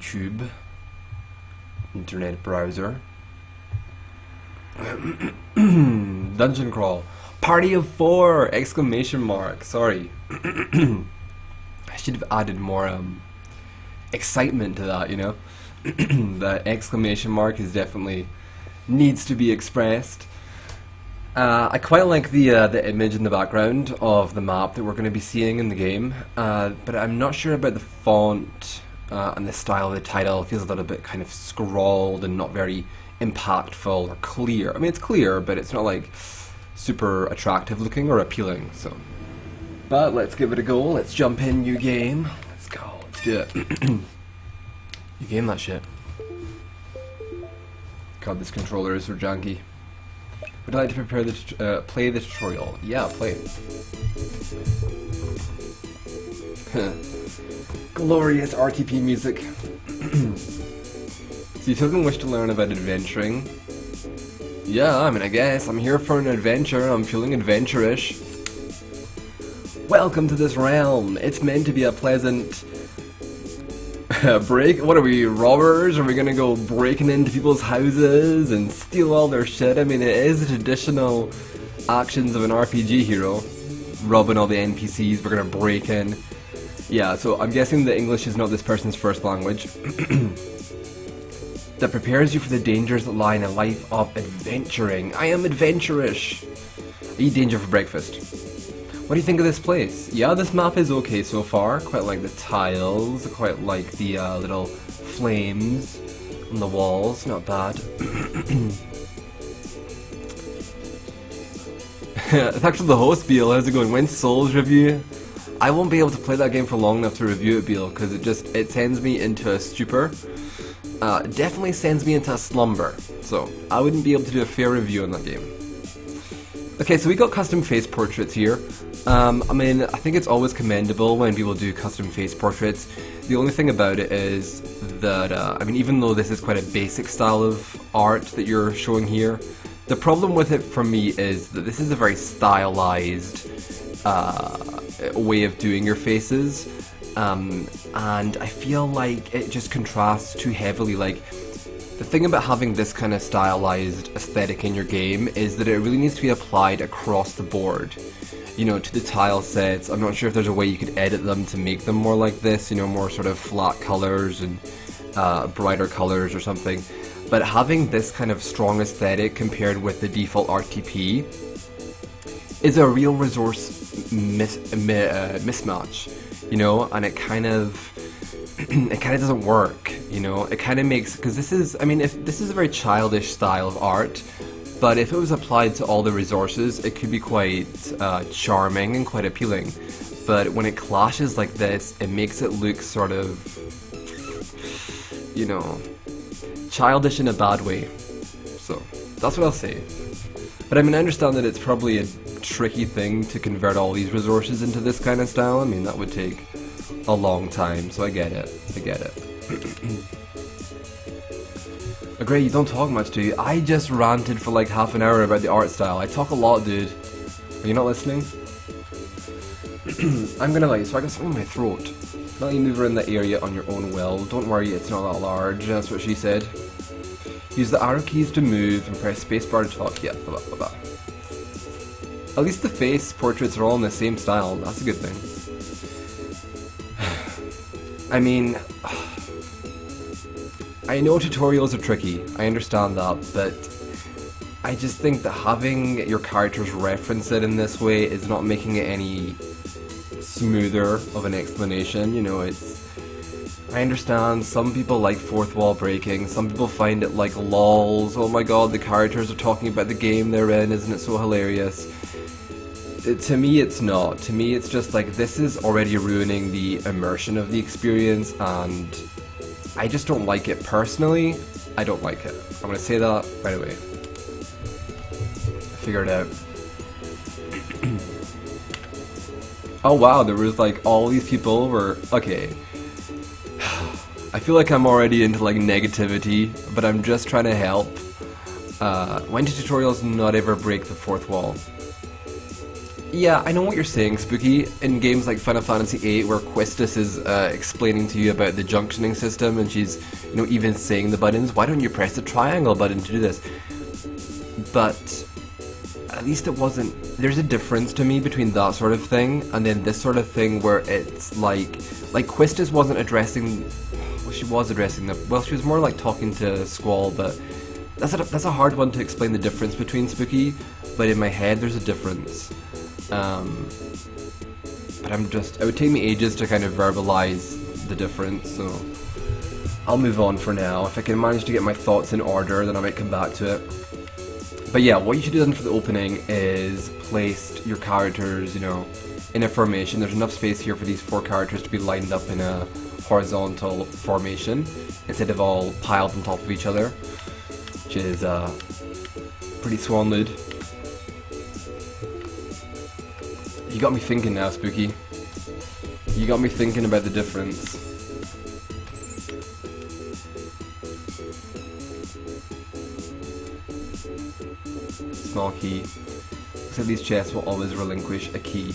YouTube internet browser. Dungeon crawl. Party of 4! Exclamation mark. Sorry. I should have added more excitement to that, you know? The exclamation mark is definitely needs to be expressed. I quite like the image in the background of the map that we're going to be seeing in the game, but I'm not sure about the font and the style of the title. It feels a little bit kind of scrawled and not very impactful or clear. I mean, it's clear, but it's not like super attractive looking or appealing. So, but let's give it a go. Let's jump in, new game. Let's go. Let's do it. You game that shit. God, this controller is so janky. Would I like to prepare the play the tutorial? Yeah, play. Glorious RTP music. So you children wish to learn about adventuring? Yeah, I mean, I guess I'm here for an adventure. I'm feeling adventurish. Welcome to this realm. It's meant to be a pleasant break. What are we, robbers? Are we gonna go breaking into people's houses and steal all their shit? I mean, it is the traditional actions of an RPG hero. Robbing all the NPCs, we're gonna break in. Yeah, so I'm guessing that English is not this person's first language. That prepares you for the dangers that lie in a life of adventuring. I am adventurish. I eat danger for breakfast. What do you think of this place? Yeah, this map is okay so far. Quite like the tiles, quite like the little flames on the walls. Not bad. Thanks for the host, Beal. How's it going? When's Souls review? I won't be able to play that game for long enough to review it, Beal, because it sends me into a stupor. Definitely sends me into a slumber. So I wouldn't be able to do a fair review on that game. Okay, so we got custom face portraits here. I mean, I think it's always commendable when people do custom face portraits. The only thing about it is that, I mean, even though this is quite a basic style of art that you're showing here, the problem with it for me is that this is a very stylized way of doing your faces. And I feel like it just contrasts too heavily. Like, the thing about having this kind of stylized aesthetic in your game is that it really needs to be applied across the board. You know, to the tile sets. I'm not sure if there's a way you could edit them to make them more like this, you know, more sort of flat colors and brighter colors or something. But having this kind of strong aesthetic compared with the default RTP is a real resource mismatch, you know, and it kind of doesn't work, you know. It kind of makes, because this is, I mean, if this is a very childish style of art, but if it was applied to all the resources, it could be quite charming and quite appealing. But when it clashes like this, it makes it look sort of, you know, childish in a bad way. So that's what I'll say. But I mean, I understand that it's probably a tricky thing to convert all these resources into this kind of style. I mean, that would take a long time, so I get it. I get it. Great, you don't talk much, do you? I just ranted for like half an hour about the art style. I talk a lot, dude. Are you not listening? I'm gonna like, so I got something in my throat. Let you move around the area on your own will. Don't worry, it's not that large. That's what she said. Use the arrow keys to move and press spacebar to talk. Yeah, blah, blah, blah. At least the face portraits are all in the same style. That's a good thing. I mean, I know tutorials are tricky, I understand that, but I just think that having your characters reference it in this way is not making it any smoother of an explanation. You know, I understand some people like fourth wall breaking, some people find it like lols, oh my god, the characters are talking about the game they're in, isn't it so hilarious? To me it's not. To me it's just like, this is already ruining the immersion of the experience, and I just don't like it personally. I don't like it. I'm gonna say that right away. Figure it out. Oh wow, there was like all these people were, okay. I feel like I'm already into like negativity, but I'm just trying to help. When do tutorials not ever break the fourth wall? Yeah, I know what you're saying, Spooky. In games like Final Fantasy VIII, where Quistis is explaining to you about the junctioning system, and she's, even saying the buttons, why don't you press the triangle button to do this? But at least it wasn't. There's a difference to me between that sort of thing and then this sort of thing where it's like Quistis wasn't addressing. Well, she was addressing the. Well, she was more like talking to Squall, but that's a hard one to explain the difference between, Spooky. But in my head, there's a difference. But it would take me ages to kind of verbalize the difference, so I'll move on for now. If I can manage to get my thoughts in order, then I might come back to it. But yeah, what you should do then for the opening is place your characters, in a formation. There's enough space here for these 4 characters to be lined up in a horizontal formation instead of all piled on top of each other, which is pretty swanlud. You got me thinking now, Spooky. You got me thinking about the difference. Small key. So these chests will always relinquish a key.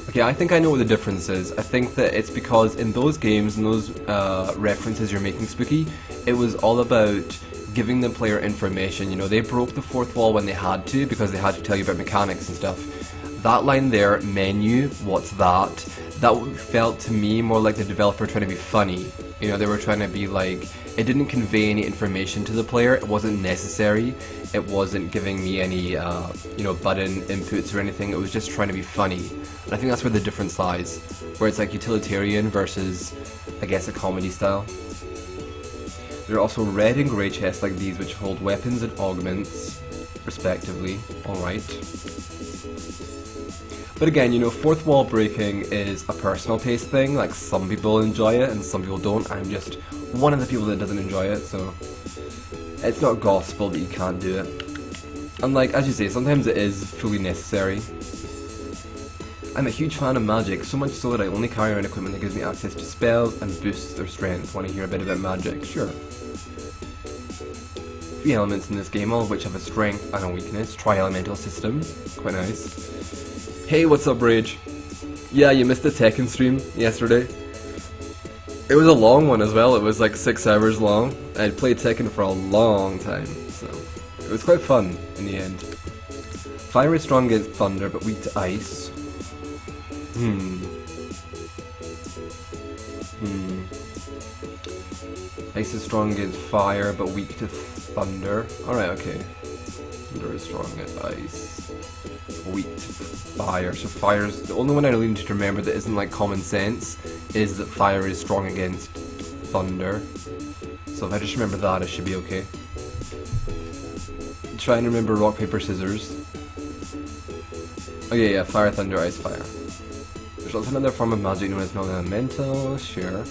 Okay, I think I know what the difference is. I think that it's because in those games and those references you're making, Spooky, it was all about giving the player information. They broke the 4th wall when they had to because they had to tell you about mechanics and stuff. That line there, menu, what's that? That felt to me more like the developer trying to be funny. They were trying to be like, it didn't convey any information to the player, it wasn't necessary, it wasn't giving me any, button inputs or anything, it was just trying to be funny. And I think that's where the difference lies, where it's like utilitarian versus, I guess, a comedy style. There are also red and grey chests like these which hold weapons and augments, respectively. Alright. But again, 4th wall breaking is a personal taste thing, like some people enjoy it and some people don't. I'm just one of the people that doesn't enjoy it, so it's not gospel that you can't do it. And as you say, sometimes it is fully necessary. I'm a huge fan of magic, so much so that I only carry around equipment that gives me access to spells and boosts their strength. Want to hear a bit about magic? Sure. 3 elements in this game, all of which have a strength and a weakness. Tri-elemental system. Quite nice. Hey, what's up, Rage? Yeah, you missed the Tekken stream yesterday. It was a long one as well, it was like 6 hours long. I'd played Tekken for a long time, so it was quite fun in the end. Fire is strong against thunder, but weak to ice. Ice is strong against fire, but weak to thunder. Alright, okay. Thunder is strong against ice. Weak to fire. So fire's the only one I really need to remember that isn't like common sense is that fire is strong against thunder. So if I just remember that, I should be okay. Try and remember rock, paper, scissors. Okay, yeah, fire, thunder, ice, fire. There's also another form of magic known as non-elemental, sure.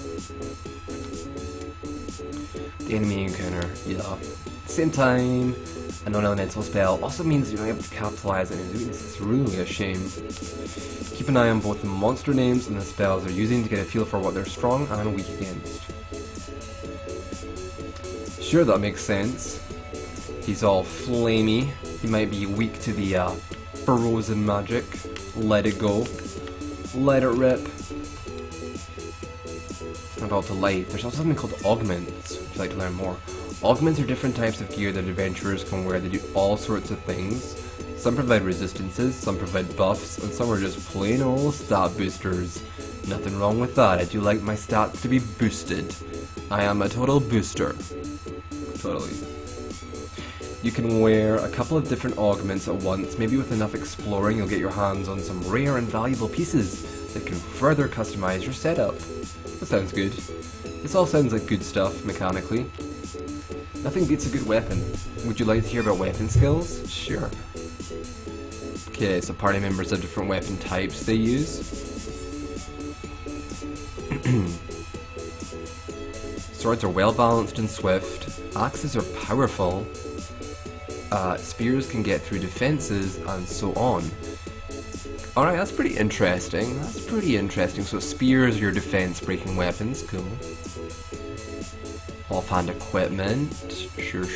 The enemy encounter, yeah. Same time, a non-elemental spell also means you're not able to capitalize on his weakness. It's really a shame. Keep an eye on both the monster names and the spells they're using to get a feel for what they're strong and weak against. Sure, that makes sense. He's all flamey. He might be weak to the frozen magic. Let it go. Let it rip. About to life. There's also something called augments. Would you like to learn more? Augments are different types of gear that adventurers can wear. They do all sorts of things. Some provide resistances, some provide buffs, and some are just plain old stat boosters. Nothing wrong with that. I do like my stats to be boosted. I am a total booster. Totally. You can wear a couple of different augments at once. Maybe with enough exploring you'll get your hands on some rare and valuable pieces that can further customize your setup. That sounds good. This all sounds like good stuff, mechanically. Nothing beats a good weapon. Would you like to hear about weapon skills? Sure. Okay, so party members have different weapon types they use. Swords are well balanced and swift. Axes are powerful. Spears can get through defenses, and so on. Alright, that's pretty interesting. That's pretty interesting. So spears are your defense-breaking weapons. Cool. Offhand equipment. Sure.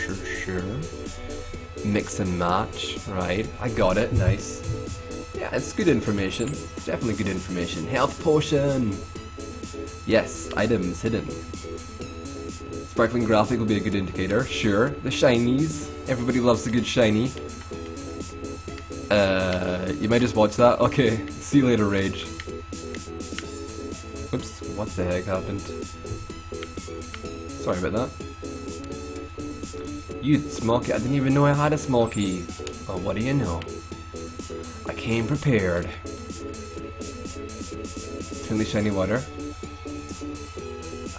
Mix and match. Right. I got it. Nice. Yeah, it's good information. Definitely good information. Health potion. Yes. Items hidden. Sparkling graphic will be a good indicator. Sure. The shinies. Everybody loves a good shiny. You might just watch that. Okay. See you later, Rage. Oops. What the heck happened? Sorry about that. You small key. I didn't even know I had a small key. Oh, what do you know? I came prepared. Tinly shiny water.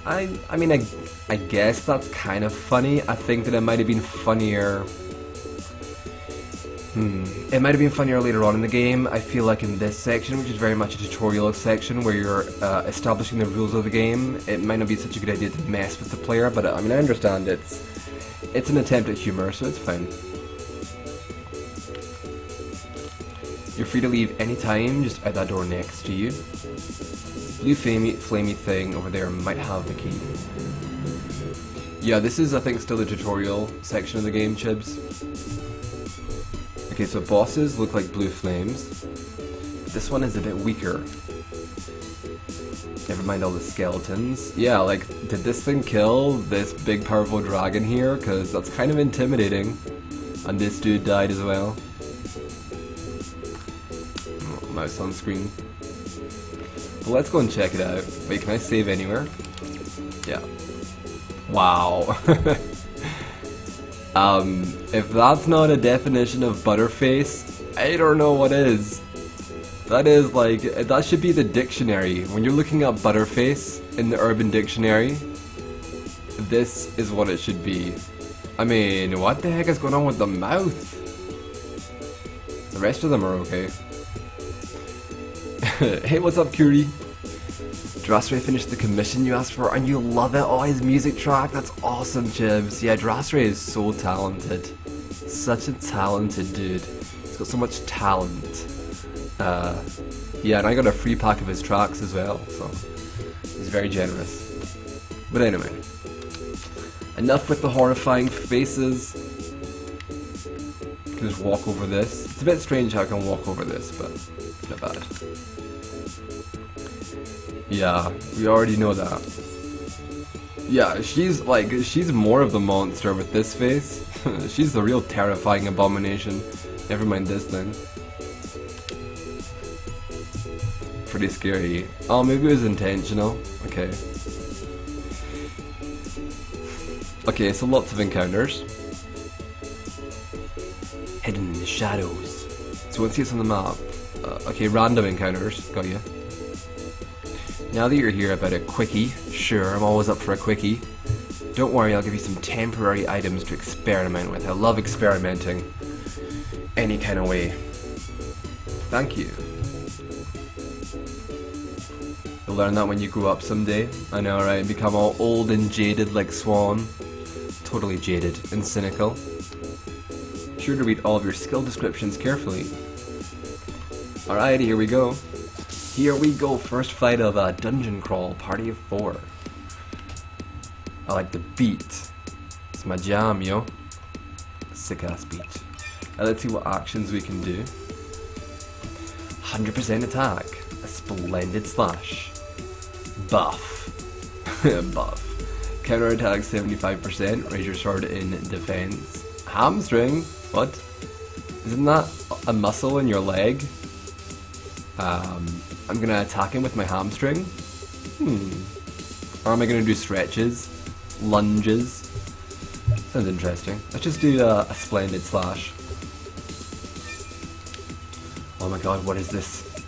I mean, I guess that's kind of funny. I think that it might have been funnier. It might have been funnier later on in the game. I feel like in this section, which is very much a tutorial section where you're establishing the rules of the game, it might not be such a good idea to mess with the player, but I mean, I understand it's an attempt at humor, so it's fine. You're free to leave anytime, just out that door next to you. Blue flamey thing over there might have the key. Yeah, this is, I think, still the tutorial section of the game, Chibs. Okay, so bosses look like blue flames. This one is a bit weaker. Never mind all the skeletons. Yeah, like, did this thing kill this big powerful dragon here? Because that's kind of intimidating. And this dude died as well. Oh, mouse on screen. Well, let's go and check it out. Wait, can I save anywhere? Yeah. Wow. If that's not a definition of Butterface, I don't know what is. That is like, that should be the dictionary. When you're looking up Butterface in the Urban Dictionary, this is what it should be. I mean, what the heck is going on with the mouth? The rest of them are okay. Hey, what's up, Curie? Drasray finished the commission you asked for and you love it. Oh, his music track, that's awesome, Chibs. Yeah, Drasray is so talented. Such a talented dude. He's got so much talent. Yeah, and I got a free pack of his tracks as well, so he's very generous. But anyway, enough with the horrifying faces. Can just walk over this. It's a bit strange how I can walk over this, but it's not bad. Yeah, we already know that. Yeah, she's more of the monster with this face. She's the real terrifying abomination. Never mind this thing. Pretty scary. Oh, maybe it was intentional. Okay. Okay, so lots of encounters. Hidden in the shadows. So let's see what's on the map. Okay, random encounters. Got you. Now that you're here about a quickie, sure, I'm always up for a quickie. Don't worry, I'll give you some temporary items to experiment with. I love experimenting. Any kind of way. Thank you. You'll learn that when you grow up someday. I know, right? Become all old and jaded like Swan. Totally jaded and cynical. Sure to read all of your skill descriptions carefully. Alright, here we go. Here we go, first fight of a dungeon crawl, party of 4. I like the beat. It's my jam, yo. Sick ass beat. Now let's see what actions we can do. 100% attack. A splendid slash. Buff. Buff. Counter attack 75%. Raise your sword in defense. Hamstring? What? Isn't that a muscle in your leg? I'm gonna attack him with my hamstring. Or am I gonna do stretches? Lunges? Sounds interesting. Let's just do a splendid slash. Oh my god, what is this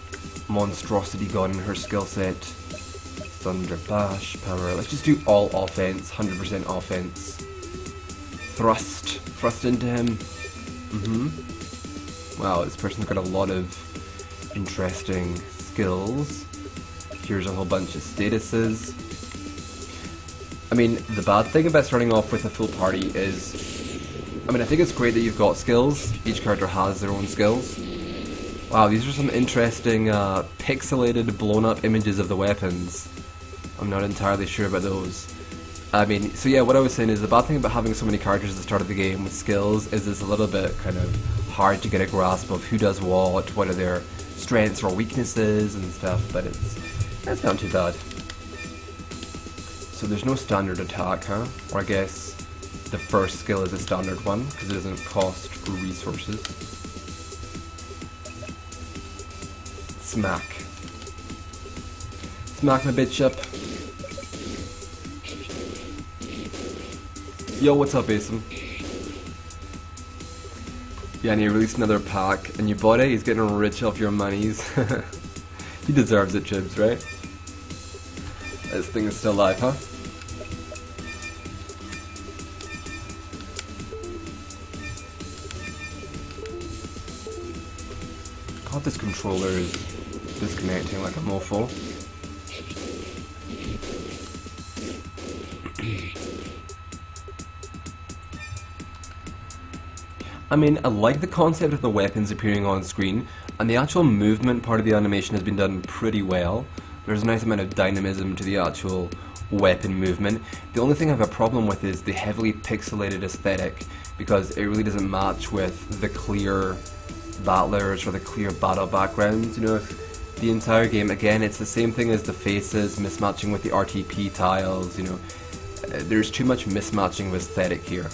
monstrosity got in her skill set? Thunder Bash, power. Let's just do all offense, 100% offense. Thrust into him. Wow, this person's got a lot of interesting skills. Here's a whole bunch of statuses. I mean, the bad thing about starting off with a full party is, I mean, I think it's great that you've got skills. Each character has their own skills. Wow, these are some interesting pixelated, blown up images of the weapons. I'm not entirely sure about those. I mean, so yeah, what I was saying is the bad thing about having so many characters at the start of the game with skills is it's a little bit kind of hard to get a grasp of who does what are their strengths or weaknesses and stuff, but it's not too bad. So there's no standard attack, huh? Or I guess the first skill is a standard one, because it doesn't cost resources. Smack. Smack my bitch up. Yo, what's up, Asim? Yeah, and he released another pack, and you bought it? He's getting rich off your monies. He deserves it, Chibs, right? This thing is still alive, huh? God, this controller is disconnecting like a mofo. I mean, I like the concept of the weapons appearing on screen, and the actual movement part of the animation has been done pretty well. There's a nice amount of dynamism to the actual weapon movement. The only thing I have a problem with is the heavily pixelated aesthetic, because it really doesn't match with the clear battlers or the clear battle backgrounds. You know, the entire game, again, it's the same thing as the faces mismatching with the RTP tiles, you know. There's too much mismatching of aesthetic here.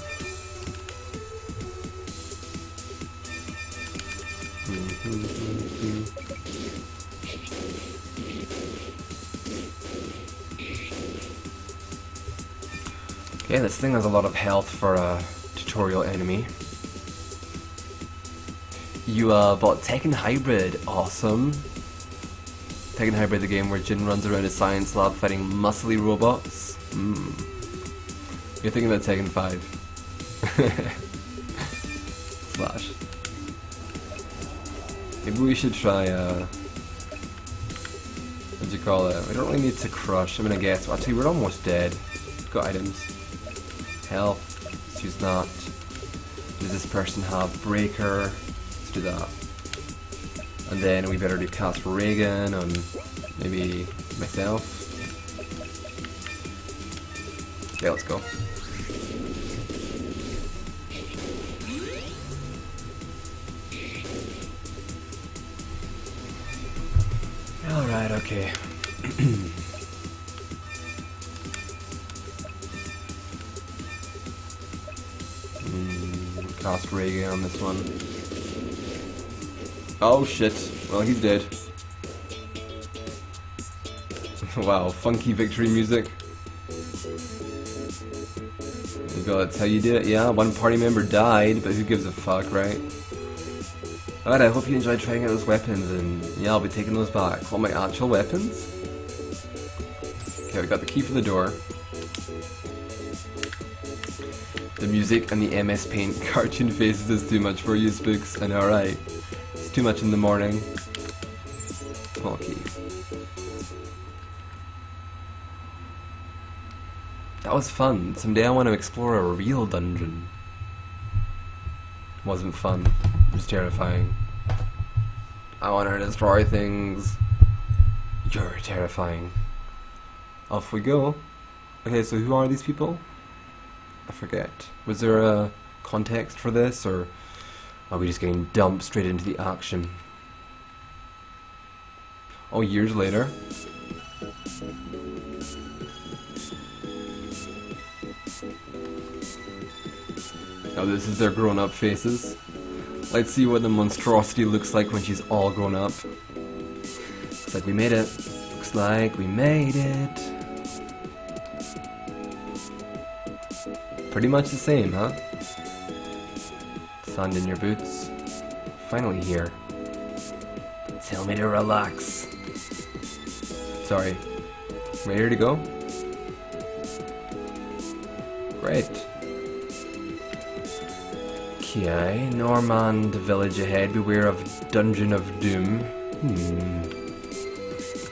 Okay, this thing has a lot of health for a tutorial enemy. You bought Tekken Hybrid, awesome. Tekken Hybrid, the game where Jin runs around a science lab fighting muscly robots. You're thinking about Tekken 5. Slash. Maybe we should try, what do you call it? We don't really need to crush, I'm gonna guess. Well, actually, we're almost dead. We've got items. Health, let's use that. Does this person have Breaker? Let's do that. And then we better do Cast Reagan on maybe myself. Okay, let's go. Alright, okay. Cast Reagan on this one. Oh shit, well he's dead. Wow, funky victory music. You go, that's how you do it. Yeah, one party member died, but who gives a fuck, right? Alright, I hope you enjoyed trying out those weapons, and yeah, I'll be taking those back. All my actual weapons? Okay, we got the key for the door. The music and the MS Paint cartoon faces is too much for you, Spooks, and alright. It's too much in the morning. Okay. That was fun. Someday I want to explore a real dungeon. Wasn't fun. It was terrifying. I want to destroy things. You're terrifying. Off we go. Okay, so who are these people? I forget. Was there a context for this, or are we just getting dumped straight into the action? Oh, years later. Oh, this is their grown-up faces. Let's see what the monstrosity looks like when she's all grown up. Looks like we made it. Looks like we made it. Pretty much the same, huh? Sand in your boots. Finally here. Tell me to relax. Sorry. We're here to go? Great. Okay, Normand village ahead. Beware of Dungeon of Doom.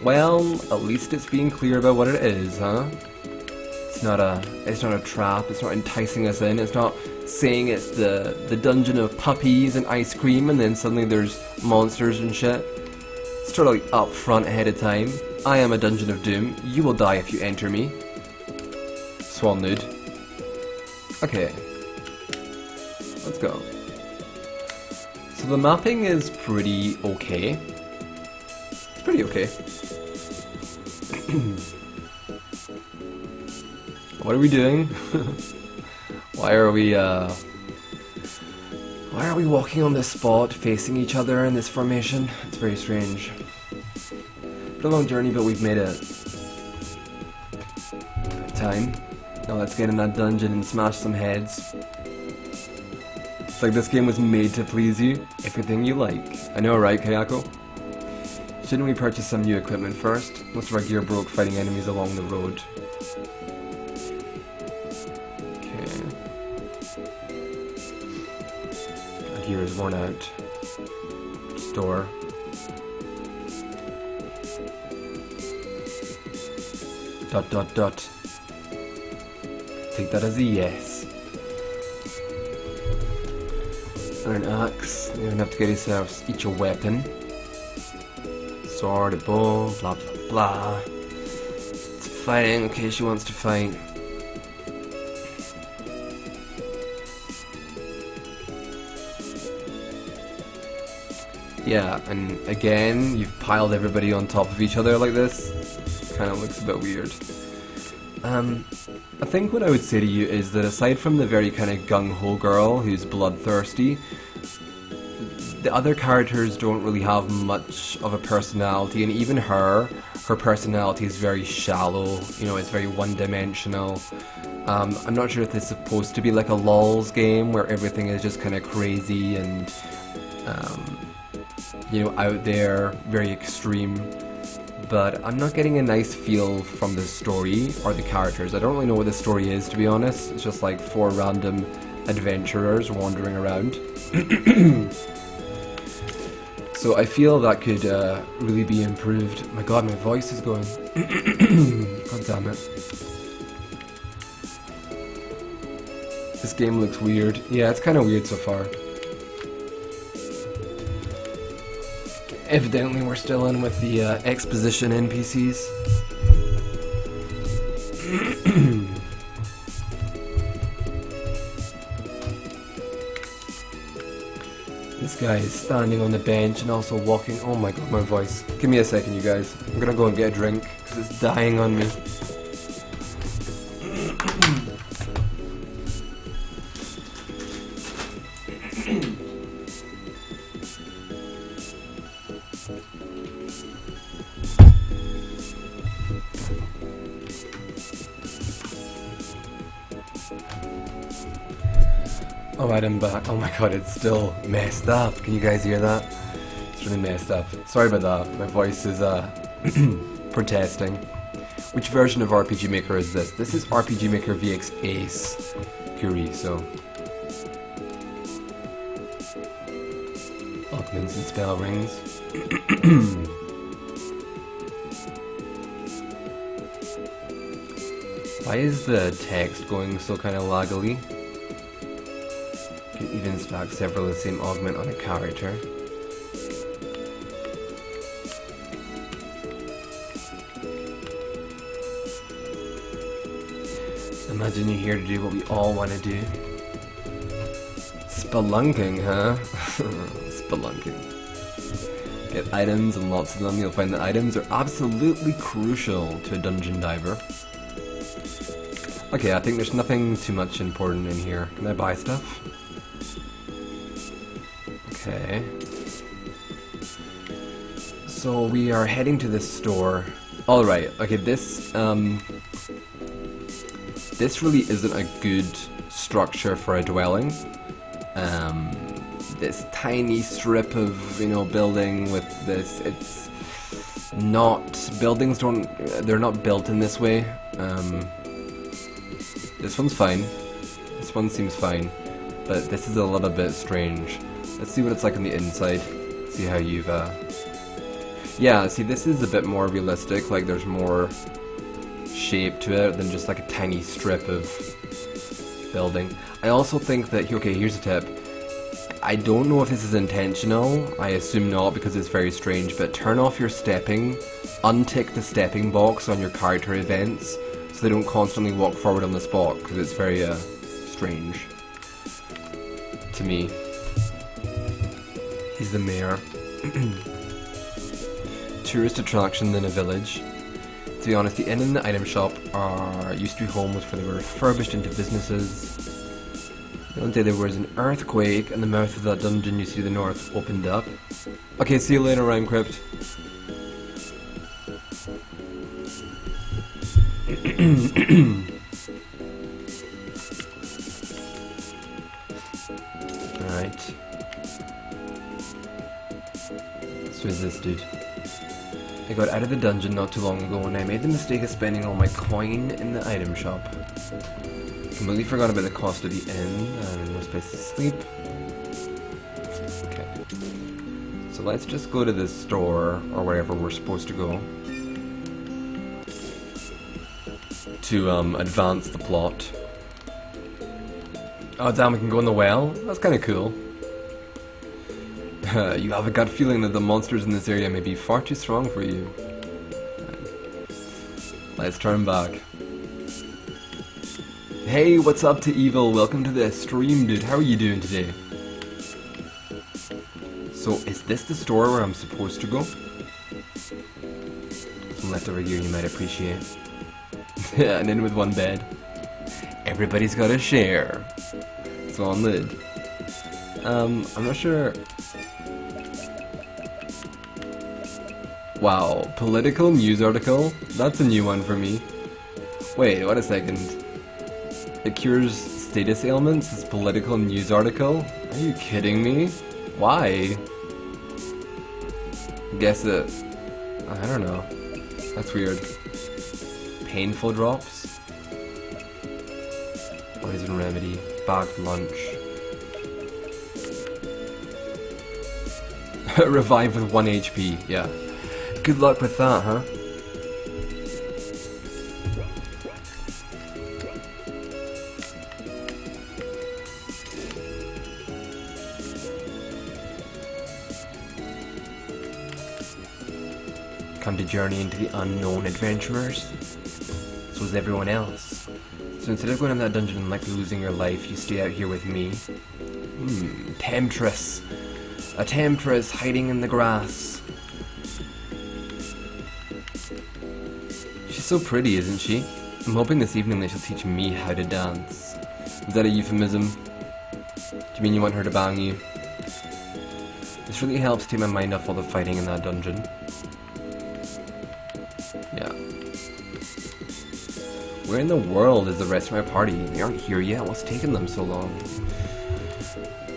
Well, at least it's being clear about what it is, huh? It's not a trap, it's not enticing us in, it's not saying it's the dungeon of puppies and ice cream and then suddenly there's monsters and shit. It's totally up front ahead of time. I am a Dungeon of Doom. You will die if you enter me. Swan nude. Okay. Let's go. So the mapping is pretty okay. It's pretty okay. What are we doing? Why are we walking on this spot, facing each other in this formation? It's very strange. Been a long journey, but we've made it. Time. Now let's get in that dungeon and smash some heads. It's like this game was made to please you. Everything you like. I know, right, Kayako? Shouldn't we purchase some new equipment first? Most of our gear broke fighting enemies along the road. Okay. Our gear is worn out. Store. Dot dot dot. Take that as a yes. An axe. You don't have to get yourselves each a weapon. Sword, a bow, blah blah blah. It's fighting. Okay, she wants to fight. Yeah, and again, you've piled everybody on top of each other like this. Kind of looks a bit weird. I think what I would say to you is that aside from the very kind of gung-ho girl who's bloodthirsty, the other characters don't really have much of a personality, and even her personality is very shallow, you know, it's very one-dimensional. I'm not sure if this is supposed to be like a LOLs game where everything is just kind of crazy and, you know, out there, very extreme. But I'm not getting a nice feel from the story or the characters. I don't really know what the story is, to be honest. It's just like 4 random adventurers wandering around. So I feel that could really be improved. My god, my voice is going. God damn it. This game looks weird. Yeah, it's kind of weird so far. Evidently we're still in with the exposition NPCs. This guy is standing on the bench and also walking. Oh my god, my voice. Give me a second, you guys. I'm gonna go and get a drink because it's dying on me. Alright, I'm back. Oh my god, it's still messed up. Can you guys hear that? It's really messed up. Sorry about that. My voice is protesting. Which version of RPG Maker is this? This is RPG Maker VX Ace Curie, so augments and spell rings. Why is the text going so kind of laggily? You can even stack several of the same augment on a character. Imagine you're here to do what we all want to do. Spelunking, huh? Spelunking. Get items and lots of them. You'll find that items are absolutely crucial to a dungeon diver. Okay, I think there's nothing too much important in here. Can I buy stuff? Okay. So we are heading to this store. Alright, okay, this really isn't a good structure for a dwelling. This tiny strip of, you know, building with this, it's not, they're not built in this way. This one's fine. This one seems fine. But this is a little bit strange. Let's see what it's like on the inside. See how you've, yeah, see, this is a bit more realistic, like there's more shape to it than just like a tiny strip of building. I also think that, okay, here's a tip. I don't know if this is intentional, I assume not because it's very strange, but turn off your stepping, untick the stepping box on your character events, so they don't constantly walk forward on the spot, because it's very strange to me. He's the mayor. Tourist attraction in a village. To be honest, the inn and the item shop used to be homes where they were refurbished into businesses. One day there was an earthquake and the mouth of that dungeon you see to the north opened up. Okay, see you later, Rhyme Crypt. Alright. So is this dude. I got out of the dungeon not too long ago and I made the mistake of spending all my coin in the item shop. Completely forgot about the cost of the inn and no space to sleep. Okay. So let's just go to the store or wherever we're supposed to go to advance the plot. Oh damn, we can go in the well? That's kinda cool. You have a gut feeling that the monsters in this area may be far too strong for you. Let's turn back. Hey, what's up to Evil? Welcome to the stream, dude. How are you doing today? So, is this the store where I'm supposed to go? Some leftover gear you might appreciate. And in with one bed. Everybody's got a share. It's on lid. I'm not sure. Wow, political news article? That's a new one for me. Wait, wait a second. It cures status ailments? This political news article? Are you kidding me? Why? Guess it. I don't know. That's weird. Painful drops? Poison remedy. Bagged lunch. Revive with 1 HP, yeah. Good luck with that, huh? Come to journey into the unknown, adventurers? So is everyone else. So instead of going in that dungeon and likely losing your life, you stay out here with me. Temptress. A temptress hiding in the grass. She's so pretty, isn't she? I'm hoping this evening that she'll teach me how to dance. Is that a euphemism? Do you mean you want her to bang you? This really helps take my mind off all the fighting in that dungeon. Yeah. Where in the world is the rest of my party? They aren't here yet. What's taking them so long?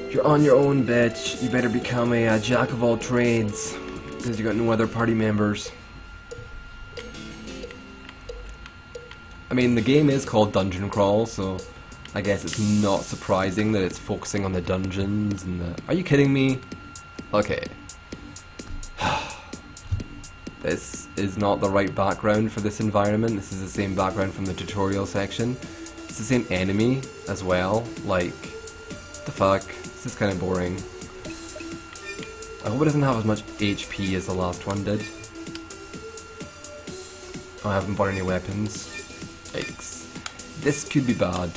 You're on your own, bitch. You better become a jack of all trades, because you got no other party members. I mean, the game is called Dungeon Crawl, so I guess it's not surprising that it's focusing on the dungeons and the... Are you kidding me? Okay. This is not the right background for this environment. This is the same background from the tutorial section. It's the same enemy as well. Like, what the fuck? This is kind of boring. I hope it doesn't have as much HP as the last one did. Oh, I haven't bought any weapons. Yikes. This could be bad.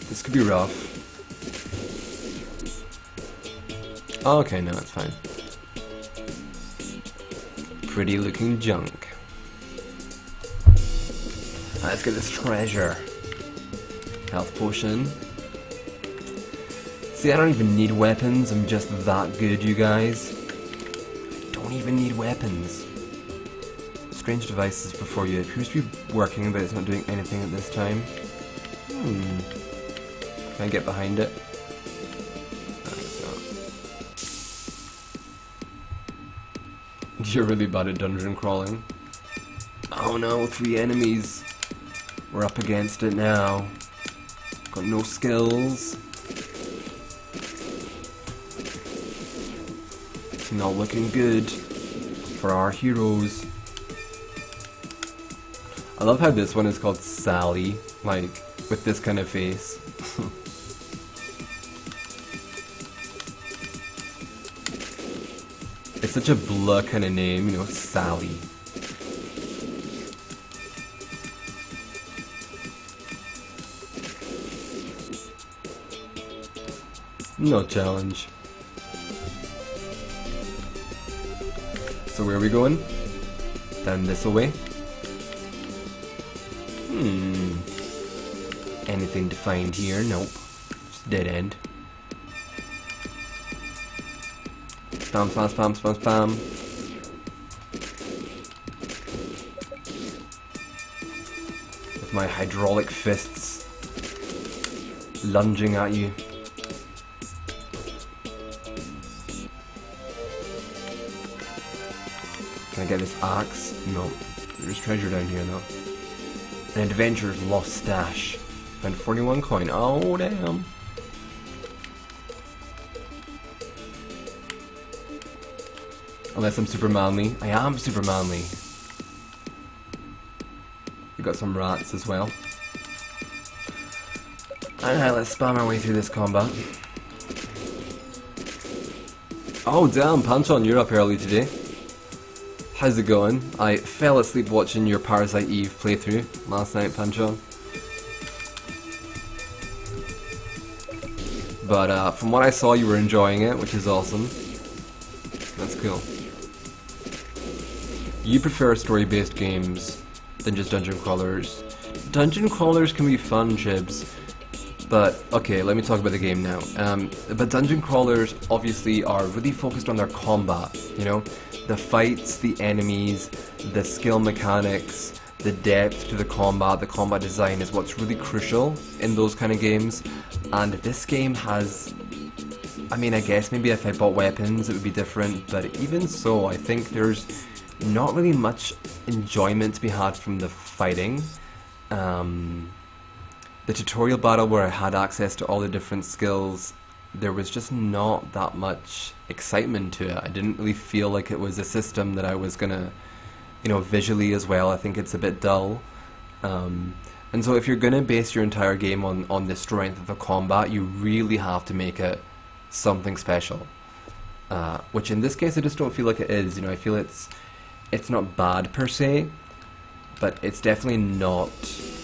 This could be rough. Oh, okay, no, it's fine. Pretty looking junk. Let's get this treasure. Health potion. See, I don't even need weapons, I'm just that good, you guys. I don't even need weapons. Strange devices before you. It appears to be working, but it's not doing anything at this time. Can I get behind it? You're really bad at dungeon crawling. Oh no, 3 enemies. We're up against it now. Got no skills. Not looking good for our heroes. I love how this one is called Sally, like, with this kind of face. It's such a blah kind of name, you know, Sally. No challenge. So where are we going? Down this way? Anything to find here? Nope. Just dead end. Spam, spam, spam, spam, spam. With my hydraulic fists lunging at you. Can I get this axe? No. There's treasure down here though. An adventurer's lost stash. Found 41 coin. Oh damn. Unless I'm super manly. I am super manly. We got some rats as well. Alright, let's spam our way through this combat. Oh damn, Panchon, you're up early today. How's it going? I fell asleep watching your Parasite Eve playthrough last night, Panchon. But from what I saw, you were enjoying it, which is awesome. That's cool. You prefer story-based games than just dungeon crawlers. Dungeon crawlers can be fun, Chibs. But, okay, let me talk about the game now. But dungeon crawlers obviously are really focused on their combat, you know? The fights, the enemies, the skill mechanics, the depth to the combat design is what's really crucial in those kind of games. And this game has, I mean, I guess maybe if I bought weapons it would be different, but even so, I think there's not really much enjoyment to be had from the fighting. The tutorial battle where I had access to all the different skills, there was just not that much excitement to it. I didn't really feel like it was a system that I was gonna, you know, visually as well, I think it's a bit dull. And so if you're gonna base your entire game on the strength of the combat, you really have to make it something special. Which in this case I just don't feel like it is, you know, I feel it's not bad per se, but it's definitely not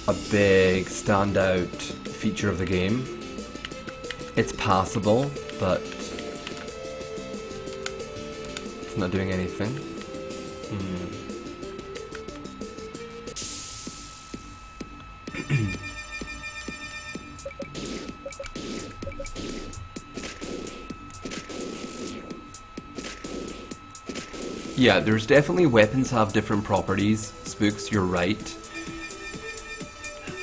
a big standout feature of the game. It's passable, but it's not doing anything. Yeah, there's definitely weapons have different properties. Spooks, you're right.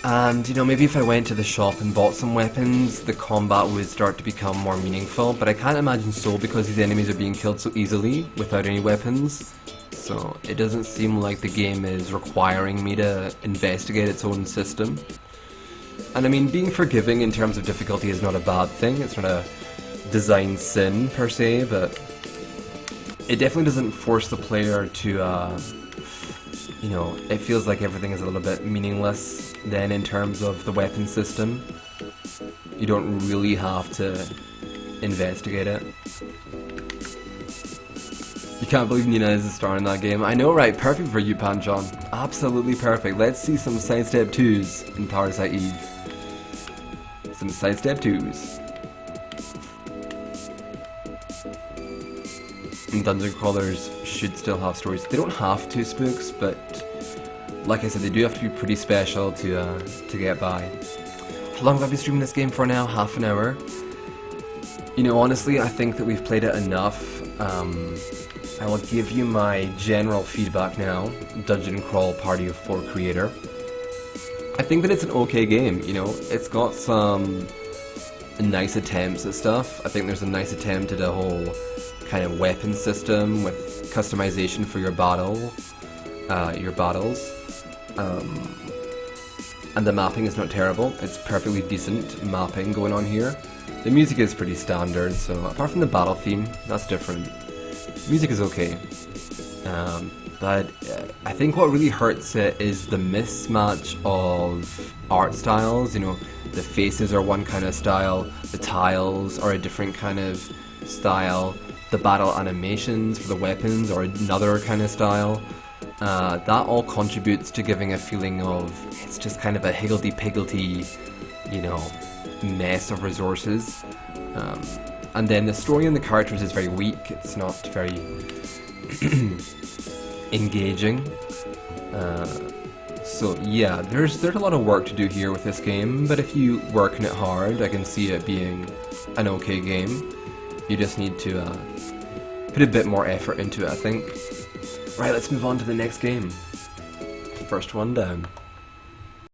And, you know, maybe if I went to the shop and bought some weapons, the combat would start to become more meaningful, but I can't imagine so because these enemies are being killed so easily without any weapons. So it doesn't seem like the game is requiring me to investigate its own system. And I mean, being forgiving in terms of difficulty is not a bad thing, it's not a design sin per se, but it definitely doesn't force the player to, you know, it feels like everything is a little bit meaningless then in terms of the weapon system. You don't really have to investigate it. You can't believe Nina is a star in that game. I know, right? Perfect for you, Panchon. Absolutely perfect. Let's see some sidestep 2s in Parasite Eve. Some sidestep 2s. And dungeon crawlers should still have stories. They don't have to, Spooks, but like I said, they do have to be pretty special to get by. How long have I been streaming this game for now? Half an hour. You know, honestly, I think that we've played it enough. I will give you my general feedback now. Dungeon Crawl Party of 4 creator. I think that it's an okay game, you know. It's got some nice attempts at stuff. I think there's a nice attempt at a whole kind of weapon system with customization for your battles. And the mapping is not terrible. It's perfectly decent mapping going on here. The music is pretty standard, so apart from the battle theme, that's different. Music is okay. But I think what really hurts it is the mismatch of art styles. You know, the faces are one kind of style, the tiles are a different kind of style, the battle animations for the weapons are another kind of style. That all contributes to giving a feeling of it's just kind of a higgledy-piggledy, you know, mess of resources. And then the story and the characters is very weak. It's not very engaging. So yeah, there's a lot of work to do here with this game, but if you work on it hard, I can see it being an okay game. You just need to put a bit more effort into it, I think. Right, let's move on to the next game. First one down.